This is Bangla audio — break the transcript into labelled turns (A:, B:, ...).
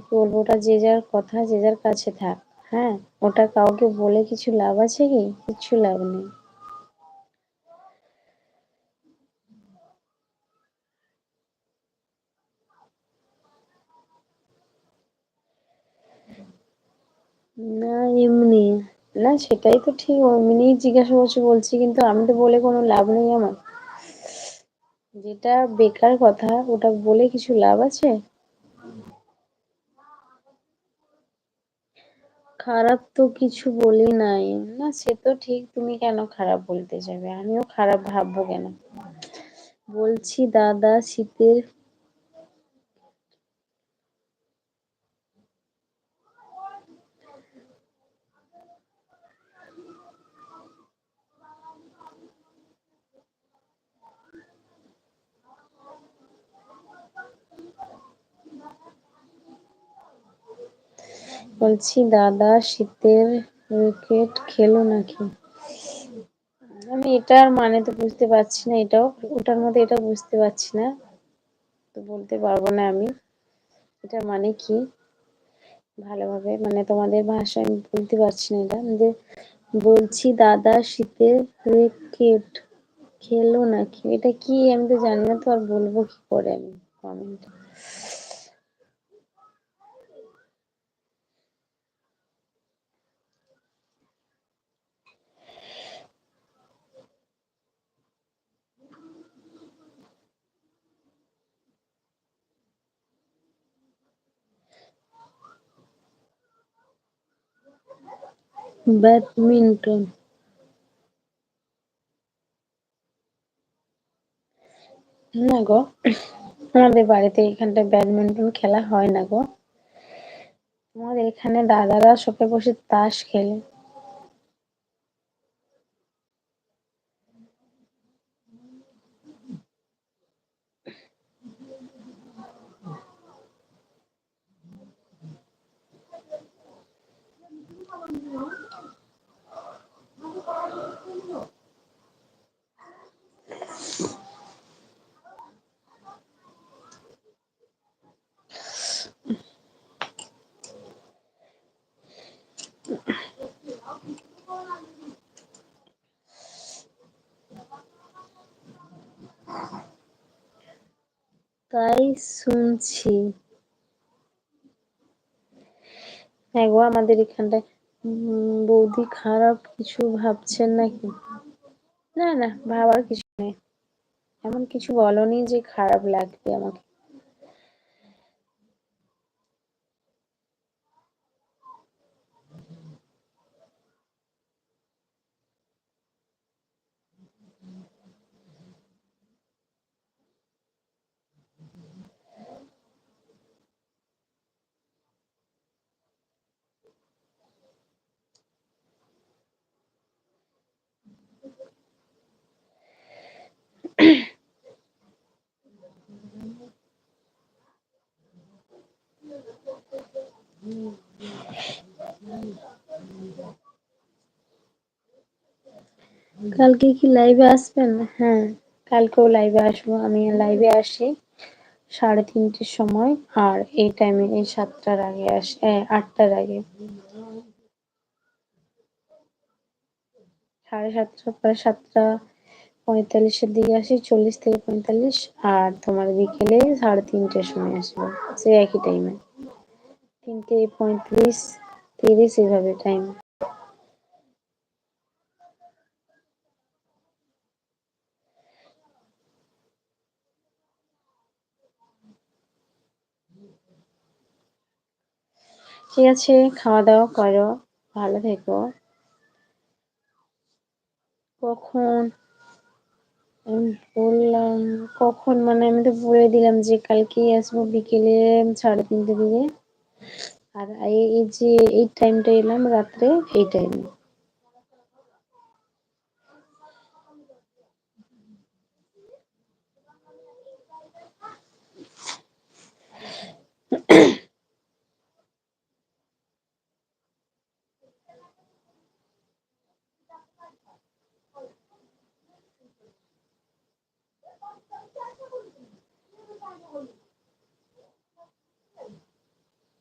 A: কি বলবো, ওটা যে যার কথা যে যার কাছে থাক। হ্যাঁ, ওটা কাউকে বলে কিছু লাভ আছে কি? কিচ্ছু লাভ নেই। না, এমনি। না, সেটাই তো ঠিক, এমনিই জিজ্ঞাসা করছি বলছি, কিন্তু আমি তো বলে কোনো লাভ নেই আমার। যেটা বেকার কথা ওটা বলে কিছু লাভ আছে? খারাপ তো কিছু বলি নাই। না, সে তো ঠিক, তুমি কেন খারাপ বলতে যাবে, আমিও খারাপ ভাববো কেন? বলছি দাদা শীতের। বলছি দাদা শীতের ক্রিকেট খেলো নাকি? আমি এটার মানে তো বুঝতে পারছি না, এটাও ওটার মধ্যে এটা বুঝতে পারছি না, তো বলতে পারবো না আমি এটার মানে কি ভালোভাবে, মানে তোমাদের ভাষায় আমি বলতে পারছি না এটা যে বলছি দাদা শীতের ক্রিকেট খেলো নাকি, এটা কি আমি তো জানি না, তো আর বলবো কি করে আমি কমেন্ট। ব্যাডমিন্টন। না গো, আমাদের বাড়িতে এখানটা ব্যাডমিন্টন খেলা হয় না গো। আমাদের এখানে দাদারা সবাই বসে তাস খেলে। তাই শুনছি। হ্যাঁ গো, আমাদের এখানটায় বৌদি খারাপ কিছু ভাবছেন নাকি? না না, ভাবার কিছু নেই, এমন কিছু বলনি যে খারাপ লাগবে আমাকে। কালকে কি লাইভে আসবেন? হ্যাঁ, কালকেও লাইভে আসবো, আমি লাইভে আসি 3:30 সময়, আর এই টাইমে এই 7টার আগে আসি, 8টার আগে। 7:30, প্রায় 7:45-এর দিকে আসি, 40 থেকে 45, আর তোমার বিকেলে 3:30-এর সময় আসবো, সেই একই টাইমে, 3:35-30 এভাবে টাইম। ঠিক আছে, খাওয়া দাওয়া করো, ভালো থেকো। কখন? বললাম কখন, মানে আমি তো বলে দিলাম যে কালকেই আসবো বিকেলে 3:30 দিকে, আর এই যে এই টাইমটা এলাম রাত্রে, এই টাইমে।